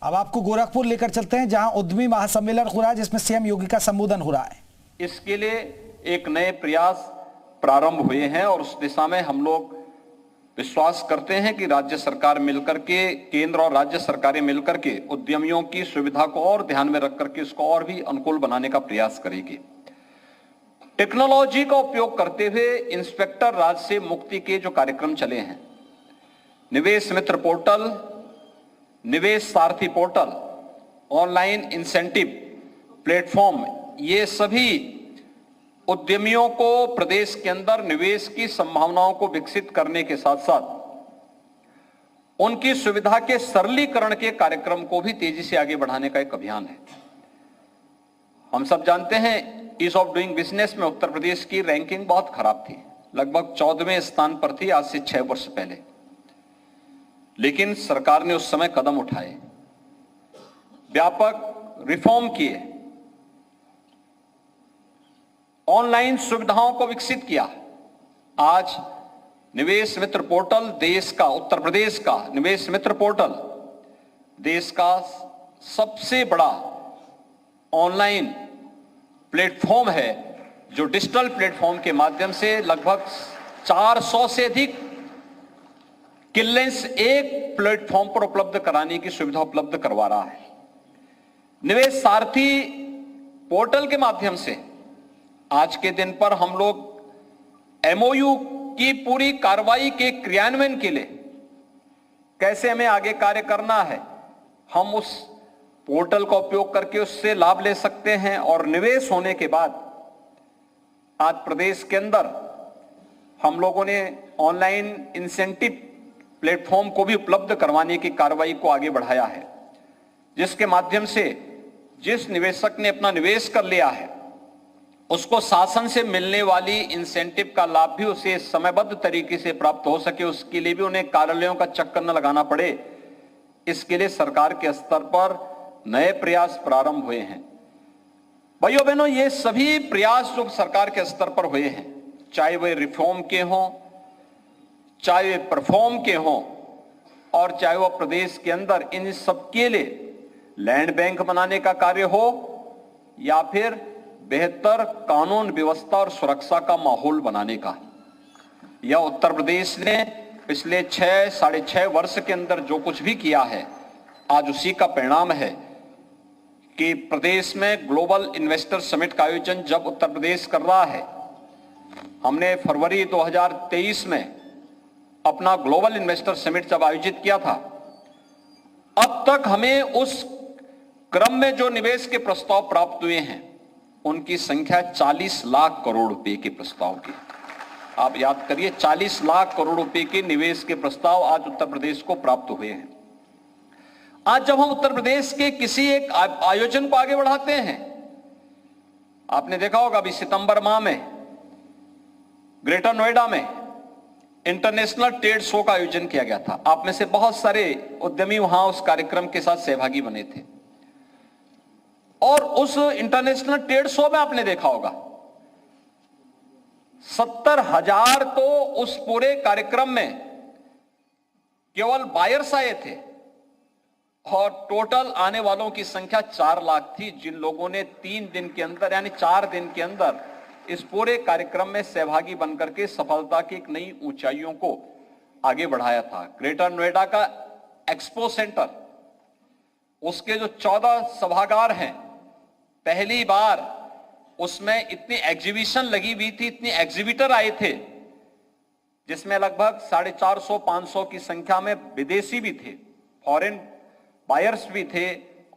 अब आपको गोरखपुर लेकर चलते हैं, जहां उद्यमी महासम्मेलन हो रहा है, जिसमें सीएम योगी का संबोधन हो रहा है। इसके लिए एक नए प्रयास प्रारंभ हुए हैं और उस दिशा में हम लोग विश्वास करते हैं कि राज्य सरकार मिलकर के, केंद्र और राज्य सरकारें मिलकर के उद्यमियों की सुविधा को और ध्यान में रख करके इसको और भी अनुकूल बनाने का प्रयास करेगी। टेक्नोलॉजी का उपयोग करते हुए इंस्पेक्टर राज से मुक्ति के जो कार्यक्रम चले हैं, निवेश मित्र पोर्टल, निवेश सारथी पोर्टल, ऑनलाइन इंसेंटिव प्लेटफॉर्म, ये सभी उद्यमियों को प्रदेश के अंदर निवेश की संभावनाओं को विकसित करने के साथ साथ उनकी सुविधा के सरलीकरण के कार्यक्रम को भी तेजी से आगे बढ़ाने का एक अभियान है। हम सब जानते हैं ईज ऑफ डूइंग बिजनेस में उत्तर प्रदेश की रैंकिंग बहुत खराब थी, लगभग 14वें स्थान पर थी आज से 6 वर्ष पहले। लेकिन सरकार ने उस समय कदम उठाए, व्यापक रिफॉर्म किए, ऑनलाइन सुविधाओं को विकसित किया। आज निवेश मित्र पोर्टल देश का, उत्तर प्रदेश का निवेश मित्र पोर्टल देश का सबसे बड़ा ऑनलाइन प्लेटफॉर्म है, जो डिजिटल प्लेटफॉर्म के माध्यम से लगभग 400 से अधिक किल्लेंस एक प्लेटफॉर्म पर उपलब्ध कराने की सुविधा उपलब्ध करवा रहा है। निवेश सारथी पोर्टल के माध्यम से आज के दिन पर हम लोग एमओयू की पूरी कार्रवाई के क्रियान्वयन के लिए कैसे हमें आगे कार्य करना है, हम उस पोर्टल का उपयोग करके उससे लाभ ले सकते हैं। और निवेश होने के बाद आज प्रदेश के अंदर हम लोगों ने ऑनलाइन इंसेंटिव प्लेटफॉर्म को भी उपलब्ध करवाने की कार्रवाई को आगे बढ़ाया है, जिसके माध्यम से जिस निवेशक ने अपना निवेश कर लिया है उसको शासन से मिलने वाली इंसेंटिव का लाभ भी उसे समयबद्ध तरीके से प्राप्त हो सके, उसके लिए भी उन्हें कार्यालयों का चक्कर न लगाना पड़े। इसके लिए सरकार के स्तर पर नए प्रयास प्रारंभ हुए हैं। भाइयों बहनों, ये सभी प्रयास जो सरकार के स्तर पर हुए हैं, चाहे वे रिफॉर्म के हों, चाहे वे परफॉर्म के हों, और चाहे वह प्रदेश के अंदर इन सबके लिए लैंड बैंक बनाने का कार्य हो या फिर बेहतर कानून व्यवस्था और सुरक्षा का माहौल बनाने का, यह उत्तर प्रदेश ने पिछले 6-6.5 वर्ष के अंदर जो कुछ भी किया है, आज उसी का परिणाम है कि प्रदेश में ग्लोबल इन्वेस्टर समिट का आयोजन जब उत्तर प्रदेश कर रहा है, हमने फरवरी 2023 में अपना ग्लोबल इन्वेस्टर समिट जब आयोजित किया था, अब तक हमें उस क्रम में जो निवेश के प्रस्ताव प्राप्त हुए हैं उनकी संख्या 40 लाख करोड़ रुपए के प्रस्ताव की। आप याद करिए, 40 लाख करोड़ रुपए के निवेश के प्रस्ताव आज उत्तर प्रदेश को प्राप्त हुए हैं। आज जब हम उत्तर प्रदेश के किसी एक आयोजन को आगे बढ़ाते हैं, आपने देखा होगा अभी सितंबर माह में ग्रेटर नोएडा में इंटरनेशनल ट्रेड शो का आयोजन किया गया था। आप में से बहुत सारे उद्यमी वहां उस कार्यक्रम के साथ सहभागी बने थे। और उस इंटरनेशनल ट्रेड शो में आपने देखा होगा 70,000 तो उस पूरे कार्यक्रम में केवल बायर्स आए थे, और टोटल आने वालों की संख्या 4 लाख थी, जिन लोगों ने 3 दिन के अंदर यानी 4 दिन के अंदर इस पूरे कार्यक्रम में सहभागी बनकर के सफलता की एक नई ऊंचाइयों को आगे बढ़ाया था। ग्रेटर नोएडा का एक्सपो सेंटर, उसके जो 14 सभागार हैं, पहली बार उसमें इतनी एग्जीबिशन लगी हुई थी, इतने एग्जीबिटर आए थे, जिसमें लगभग 450-500 की संख्या में विदेशी भी थे, फॉरेन बायर्स भी थे,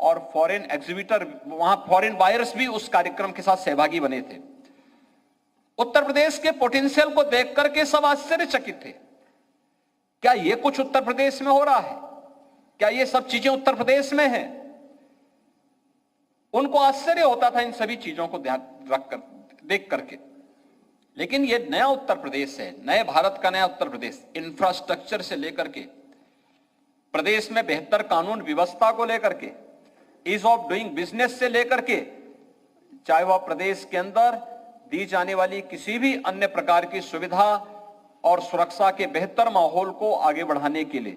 और फॉरेन एग्जीबिटर, वहां फॉरेन बायर्स भी उस कार्यक्रम के साथ सहभागी बने थे। उत्तर प्रदेश के पोटेंशियल को देख करके सब आश्चर्यचकित थे। क्या ये कुछ उत्तर प्रदेश में हो रहा है? क्या ये सब चीजें उत्तर प्रदेश में हैं? उनको आश्चर्य होता था इन सभी चीजों को ध्यान रखकर, देख करके। लेकिन ये नया उत्तर प्रदेश है, नए भारत का नया उत्तर प्रदेश। इंफ्रास्ट्रक्चर से लेकर के, प्रदेश में बेहतर कानून व्यवस्था को लेकर के, ईज ऑफ डूइंग बिजनेस से लेकर के, चाहे वह प्रदेश के अंदर दी जाने वाली किसी भी अन्य प्रकार की सुविधा और सुरक्षा के बेहतर माहौल को आगे बढ़ाने के लिए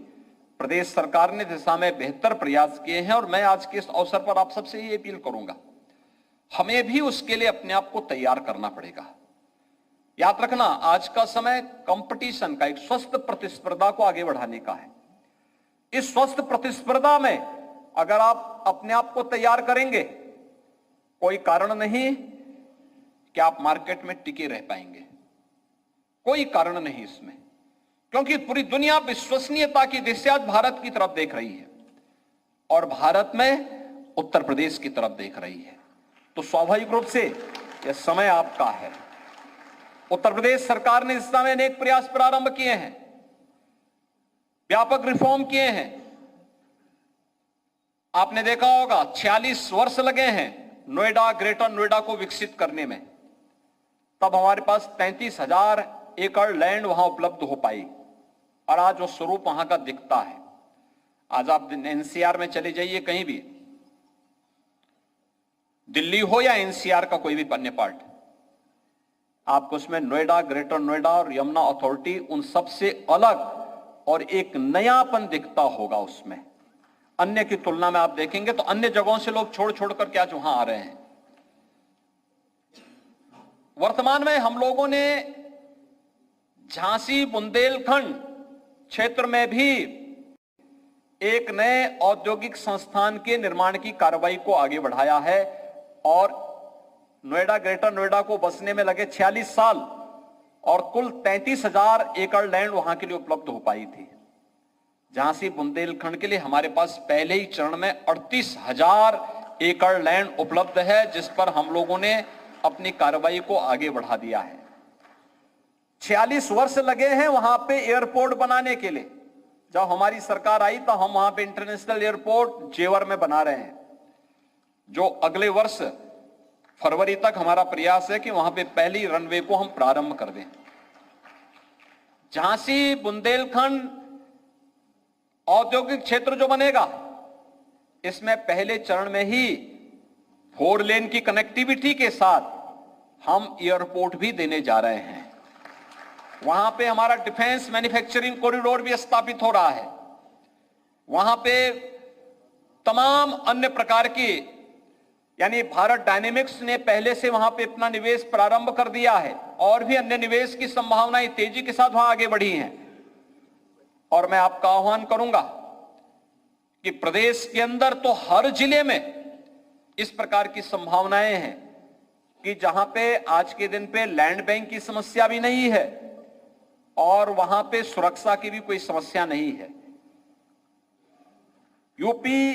प्रदेश सरकार ने दिशा में बेहतर प्रयास किए हैं और मैं आज के इस अवसर पर आप सबसे ये अपील करूंगा, हमें भी उसके लिए अपने आप को तैयार करना पड़ेगा। याद रखना, आज का समय कंपटीशन का, एक स्वस्थ प्रतिस्पर्धा को आगे बढ़ाने का है। इस स्वस्थ प्रतिस्पर्धा में अगर आप अपने आप को तैयार करेंगे, कोई कारण नहीं कि आप मार्केट में टिके रह पाएंगे, कोई कारण नहीं इसमें, क्योंकि पूरी दुनिया विश्वसनीयता की दिशा आज भारत की तरफ देख रही है और भारत में उत्तर प्रदेश की तरफ देख रही है। तो स्वाभाविक रूप से यह समय आपका है। उत्तर प्रदेश सरकार ने इस समय अनेक प्रयास प्रारंभ किए हैं, व्यापक रिफॉर्म किए हैं। आपने देखा होगा 46 वर्ष लगे हैं नोएडा, ग्रेटर नोएडा को विकसित करने में। तब हमारे पास 33,000 एकड़ लैंड वहां उपलब्ध हो पाई और आज वो स्वरूप वहां का दिखता है। आज आप एनसीआर में चले जाइए, कहीं भी, दिल्ली हो या एनसीआर का कोई भी अन्य पार्ट, आपको उसमें नोएडा, ग्रेटर नोएडा और यमुना अथॉरिटी उन सबसे अलग और एक नयापन दिखता होगा उसमें। अन्य की तुलना में आप देखेंगे तो अन्य जगहों से लोग छोड़ छोड़ करके आज वहां आ रहे हैं। वर्तमान में हम लोगों ने झांसी बुंदेलखंड क्षेत्र में भी एक नए औद्योगिक संस्थान के निर्माण की कार्रवाई को आगे बढ़ाया है और नोएडा, ग्रेटर नोएडा को बसने में लगे 46 साल और कुल 33,000 एकड़ लैंड वहां के लिए उपलब्ध हो पाई थी। झांसी बुंदेलखंड के लिए हमारे पास पहले ही चरण में 38,000 एकड़ लैंड उपलब्ध है, जिस पर हम लोगों ने अपनी कार्रवाई को आगे बढ़ा दिया है। 46 वर्ष लगे हैं वहां पे एयरपोर्ट बनाने के लिए। जब हमारी सरकार आई तो हम वहां पे इंटरनेशनल एयरपोर्ट जेवर में बना रहे हैं, जो अगले वर्ष फरवरी तक हमारा प्रयास है कि वहां पे पहली रनवे को हम प्रारंभ कर दें। झांसी बुंदेलखंड औद्योगिक क्षेत्र जो बनेगा, इसमें पहले चरण में ही 4 लेन की कनेक्टिविटी के साथ हम एयरपोर्ट भी देने जा रहे हैं। वहां पे हमारा डिफेंस मैन्युफैक्चरिंग कॉरिडोर भी स्थापित हो रहा है। वहां पे तमाम अन्य प्रकार की, यानी भारत डायनेमिक्स ने पहले से वहां पे अपना निवेश प्रारंभ कर दिया है और भी अन्य निवेश की संभावनाएं तेजी के साथ वहां आगे बढ़ी हैं। और मैं आपका आह्वान करूंगा कि प्रदेश के अंदर तो हर जिले में इस प्रकार की संभावनाएं हैं कि जहां पे आज के दिन पे लैंड बैंक की समस्या भी नहीं है और वहां पे सुरक्षा की भी कोई समस्या नहीं है। यूपी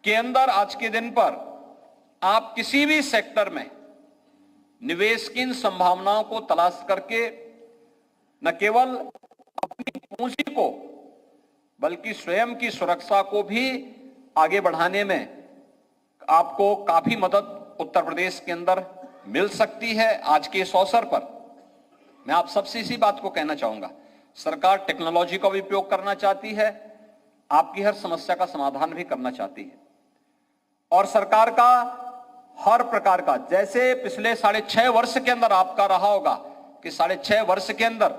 के अंदर आज के दिन पर आप किसी भी सेक्टर में निवेश की इन संभावनाओं को तलाश करके न केवल अपनी पूंजी को बल्कि स्वयं की सुरक्षा को भी आगे बढ़ाने में आपको काफी मदद उत्तर प्रदेश के अंदर मिल सकती है। आज के इस अवसर पर मैं आप सबसे इसी बात को कहना चाहूंगा, सरकार टेक्नोलॉजी का भी उपयोग करना चाहती है, आपकी हर समस्या का समाधान भी करना चाहती है और सरकार का हर प्रकार का, जैसे पिछले 6.5 वर्ष के अंदर आपका रहा होगा कि 6.5 वर्ष के अंदर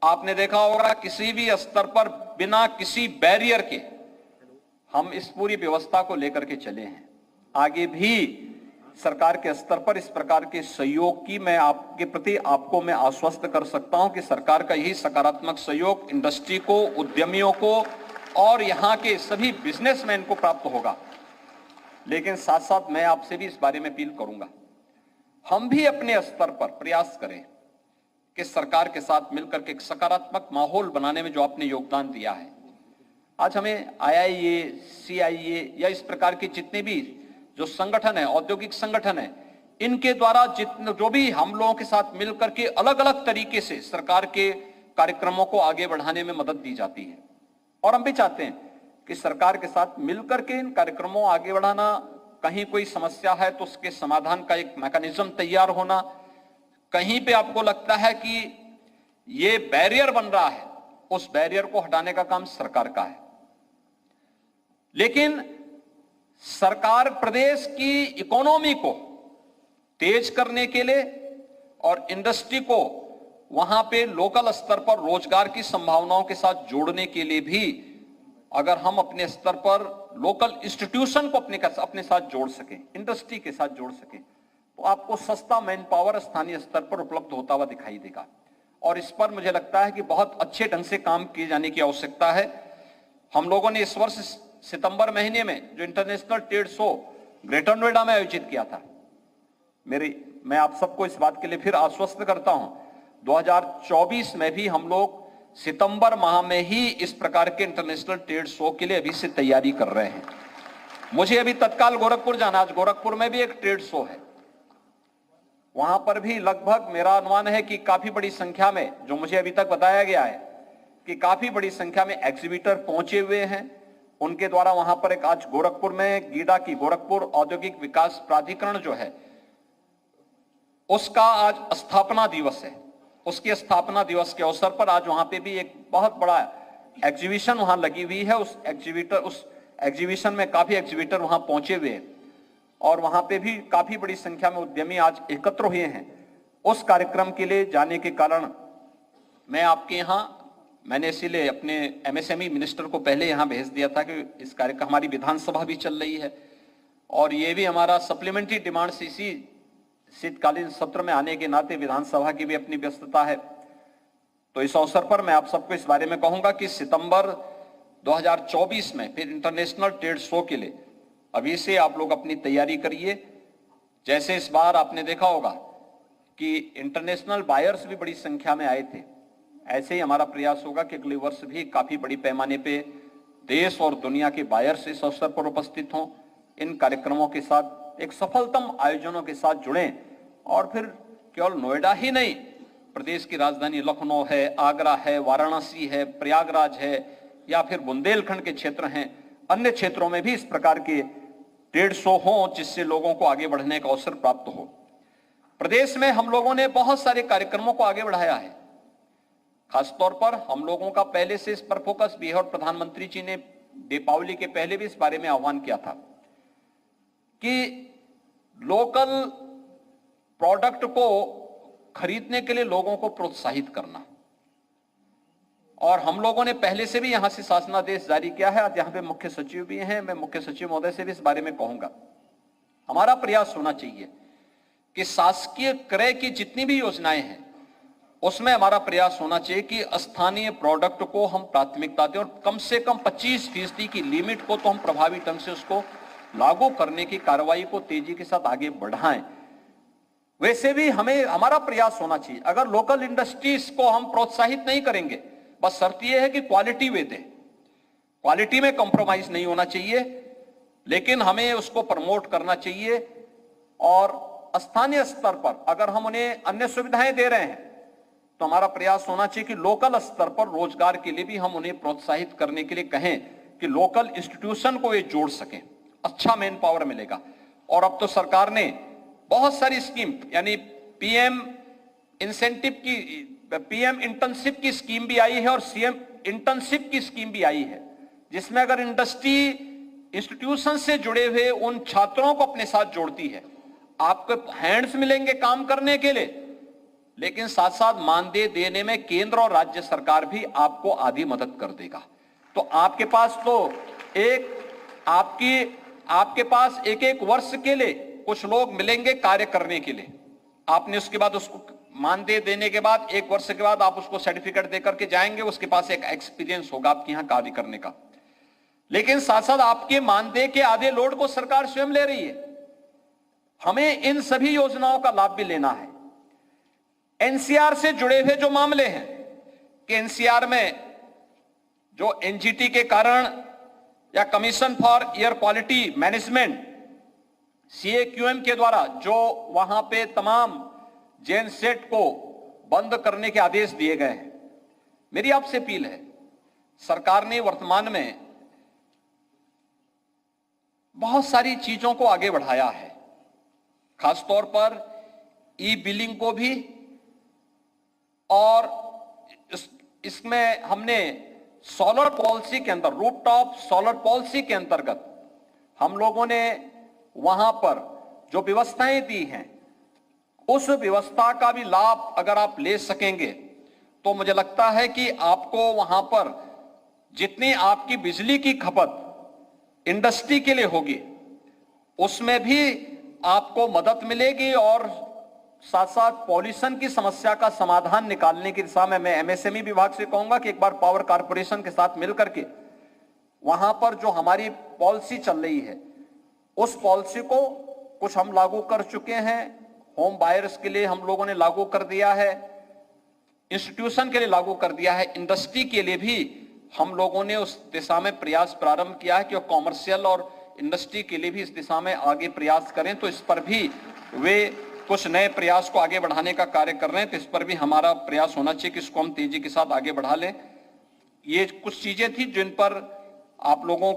आपने देखा होगा किसी भी स्तर पर बिना किसी बैरियर के हम इस पूरी व्यवस्था को लेकर के चले हैं। आगे भी सरकार के स्तर पर इस प्रकार के सहयोग की मैं आपके प्रति आपको मैं आश्वस्त कर सकता हूं कि सरकार का यही सकारात्मक सहयोग इंडस्ट्री को, उद्यमियों को और यहां के सभी बिजनेसमैन को प्राप्त होगा। लेकिन साथ साथ मैं आपसे भी इस बारे में अपील करूंगा, हम भी अपने स्तर पर प्रयास करें कि सरकार के साथ मिलकर के एक सकारात्मक माहौल बनाने में जो आपने योगदान दिया है, आज हमें IIA, CIA या इस प्रकार के जितने भी जो संगठन है, औद्योगिक संगठन है, इनके द्वारा जितने जो भी हम लोगों के साथ मिलकर के अलग अलग तरीके से सरकार के कार्यक्रमों को आगे बढ़ाने में मदद दी जाती है। और हम भी चाहते हैं कि सरकार के साथ मिलकर के इन कार्यक्रमों आगे बढ़ाना, कहीं कोई समस्या है तो उसके समाधान का एक मैकेनिज्म तैयार होना, कहीं पे आपको लगता है कि ये बैरियर बन रहा है, उस बैरियर को हटाने का काम सरकार का है। लेकिन सरकार प्रदेश की इकोनॉमी को तेज करने के लिए और इंडस्ट्री को वहां पे लोकल स्तर पर रोजगार की संभावनाओं के साथ जोड़ने के लिए भी अगर हम अपने स्तर पर लोकल इंस्टीट्यूशन को अपने साथ जोड़ सकें, इंडस्ट्री के साथ जोड़ सकें, तो आपको सस्ता मैन पावर स्थानीय स्तर पर उपलब्ध होता हुआ दिखाई देगा। और इस पर मुझे लगता है कि बहुत अच्छे ढंग से काम किए जाने की आवश्यकता है। हम लोगों ने इस वर्ष सितंबर महीने में जो international trade show greater Noida में आयोजित किया था, मैं आप सबको इस बात के लिए फिर आश्वस्त करता हूं, 2024 में भी हम लोग सितंबर माह में ही इस प्रकार के इंटरनेशनल ट्रेड शो के लिए अभी से तैयारी कर रहे हैं। मुझे अभी तत्काल गोरखपुर जाना, आज गोरखपुर में भी एक ट्रेड शो है, वहां पर भी लगभग मेरा अनुमान है कि काफी बड़ी संख्या में, जो मुझे अभी तक बताया गया है कि काफी बड़ी संख्या में एग्जीबिटर पहुंचे हुए हैं। उनके द्वारा वहां पर एक आज गोरखपुर में गीडा की गोरखपुर औद्योगिक विकास प्राधिकरण जो है उसका आज स्थापना दिवस है। उसके स्थापना दिवस के अवसर पर आज वहां पे भी एक बहुत बड़ा एग्जीबिशन वहां लगी हुई है। उस एग्जीबिशन में काफी एग्जीबिटर वहां पहुंचे हुए हैं और वहां पे भी काफी बड़ी संख्या में उद्यमी आज एकत्र हुए हैं। उस कार्यक्रम के लिए जाने के कारण मैं आपके यहां, मैंने इसीलिए अपने एमएसएमई मिनिस्टर को पहले यहां भेज दिया था कि इस कार्यक्रम, हमारी विधानसभा भी चल रही है और ये भी हमारा सप्लीमेंट्री डिमांड्स इसी शीतकालीन सत्र में आने के नाते विधानसभा की भी अपनी व्यस्तता है। तो इस अवसर पर मैं आप सबको इस बारे में कहूंगा कि सितंबर 2024 में फिर इंटरनेशनल ट्रेड शो के लिए अभी से आप लोग अपनी तैयारी करिए। जैसे इस बार आपने देखा होगा कि इंटरनेशनल बायर्स भी बड़ी संख्या में आए थे, ऐसे ही हमारा प्रयास होगा कि अगले वर्ष भी काफी बड़ी पैमाने पे देश और दुनिया के बायर्स इस अवसर पर उपस्थित हों, इन कार्यक्रमों के साथ एक सफलतम आयोजनों के साथ जुड़ें और फिर केवल नोएडा ही नहीं, प्रदेश की राजधानी लखनऊ है, आगरा है, वाराणसी है, प्रयागराज है या फिर बुंदेलखंड के क्षेत्र हैं, अन्य क्षेत्रों में भी इस प्रकार के ट्रेड शो हो जिससे लोगों को आगे बढ़ने का अवसर प्राप्त हो। प्रदेश में हम लोगों ने बहुत सारे कार्यक्रमों को आगे बढ़ाया है। खासतौर पर हम लोगों का पहले से इस पर फोकस भी है और प्रधानमंत्री जी ने दीपावली के पहले भी इस बारे में आह्वान किया था कि लोकल प्रोडक्ट को खरीदने के लिए लोगों को प्रोत्साहित करना। और हम लोगों ने पहले से भी यहां से शासनादेश जारी किया है। आज यहां पे मुख्य सचिव भी हैं, मैं मुख्य सचिव महोदय से भी इस बारे में कहूंगा। हमारा प्रयास होना चाहिए कि शासकीय क्रय की जितनी भी योजनाएं हैं उसमें हमारा प्रयास होना चाहिए कि स्थानीय प्रोडक्ट को हम प्राथमिकता दें और कम से कम 25% की लिमिट को तो हम प्रभावी ढंग से उसको लागू करने की कार्रवाई को तेजी के साथ आगे बढ़ाएं। वैसे भी हमारा प्रयास होना चाहिए, अगर लोकल इंडस्ट्रीज को हम प्रोत्साहित नहीं करेंगे, बस शर्त यह है कि क्वालिटी वे दें, क्वालिटी में कॉम्प्रोमाइज नहीं होना चाहिए, लेकिन हमें उसको प्रमोट करना चाहिए। और स्थानीय स्तर पर अगर हम उन्हें अन्य सुविधाएं दे रहे हैं तो हमारा प्रयास होना चाहिए कि लोकल स्तर पर रोजगार के लिए भी हम उन्हें प्रोत्साहित करने के लिए कहें कि लोकल इंस्टीट्यूशन को ये जोड़ सकें, अच्छा मैन पावर मिलेगा। और अब तो सरकार ने बहुत सारी स्कीम, यानी पीएम इंटर्नशिप की स्कीम भी आई है और सीएम इंटर्नशिप की स्कीम भी आई है, जिसमें अगर इंडस्ट्री इंस्टीट्यूशन से जुड़े हुए उन छात्रों को अपने साथ जोड़ती है, आपको हैंड्स मिलेंगे काम करने के लिए, लेकिन साथ साथ मानदेय देने में केंद्र और राज्य सरकार भी आपको आधी मदद कर देगा। तो आपके पास तो आपके पास एक वर्ष के लिए कुछ लोग मिलेंगे कार्य करने के लिए। आपने उसके बाद उसको मानदेय देने के बाद 1 वर्ष के बाद आप उसको सर्टिफिकेट देकर के जाएंगे, उसके पास एक एक्सपीरियंस होगा आपके यहां कार्य करने का। लेकिन साथ साथ आपके मानदेय के आधे लोड को सरकार स्वयं ले रही है। हमें इन सभी योजनाओं का लाभ भी लेना है। एनसीआर से जुड़े हुए जो मामले हैं कि एनसीआर में जो एनजीटी के कारण या commission for air quality management CAQM के द्वारा जो वहां पे तमाम जेनसेट को बंद करने के आदेश दिए गए हैं, मेरी आपसे अपील है, सरकार ने वर्तमान में बहुत सारी चीजों को आगे बढ़ाया है, खासतौर पर ई बिलिंग को भी। और इसमें हमने सोलर पॉलिसी के अंदर, रूफटॉप सोलर पॉलिसी के अंतर्गत हम लोगों ने वहां पर जो व्यवस्थाएं दी हैं उस व्यवस्था का भी लाभ अगर आप ले सकेंगे तो मुझे लगता है कि आपको वहां पर जितनी आपकी बिजली की खपत इंडस्ट्री के लिए होगी उसमें भी आपको मदद मिलेगी और साथ साथ पॉल्यूशन की समस्या का समाधान निकालने की दिशा में मैं एमएसएमई विभाग से कहूंगा कि एक बार पावर कारपोरेशन के साथ मिलकर के वहां पर जो हमारी पॉलिसी चल रही है उस पॉलिसी को कुछ हम लागू कर चुके हैं। होम बायर्स के लिए हम लोगों ने लागू कर दिया है, इंस्टीट्यूशन के लिए लागू कर दिया है, इंडस्ट्री के लिए भी हम लोगों ने उस दिशा में प्रयास प्रारंभ किया है कि कॉमर्शियल और इंडस्ट्री के लिए भी इस दिशा में आगे प्रयास करें। तो इस पर भी वे कुछ नए प्रयास को आगे बढ़ाने का कार्य कर रहे हैं, तो इस पर भी हमारा प्रयास होना चाहिए कि इसको हम तेजी के साथ आगे बढ़ा लें। ये कुछ चीजें थी जिन पर आप लोगों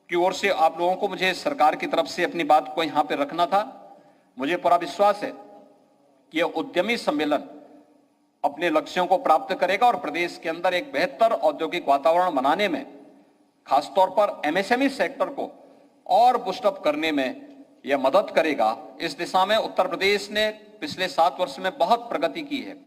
की ओर से आप लोगों को मुझे सरकार की तरफ से अपनी बात को यहां पे रखना था। मुझे पूरा विश्वास है कि यह उद्यमी सम्मेलन अपने लक्ष्यों को प्राप्त करेगा और प्रदेश के अंदर एक बेहतर औद्योगिक वातावरण बनाने में, खासतौर पर एमएसएमई सेक्टर को और बूस्टअप करने में यह मदद करेगा। इस दिशा में उत्तर प्रदेश ने पिछले 7 वर्ष में बहुत प्रगति की है।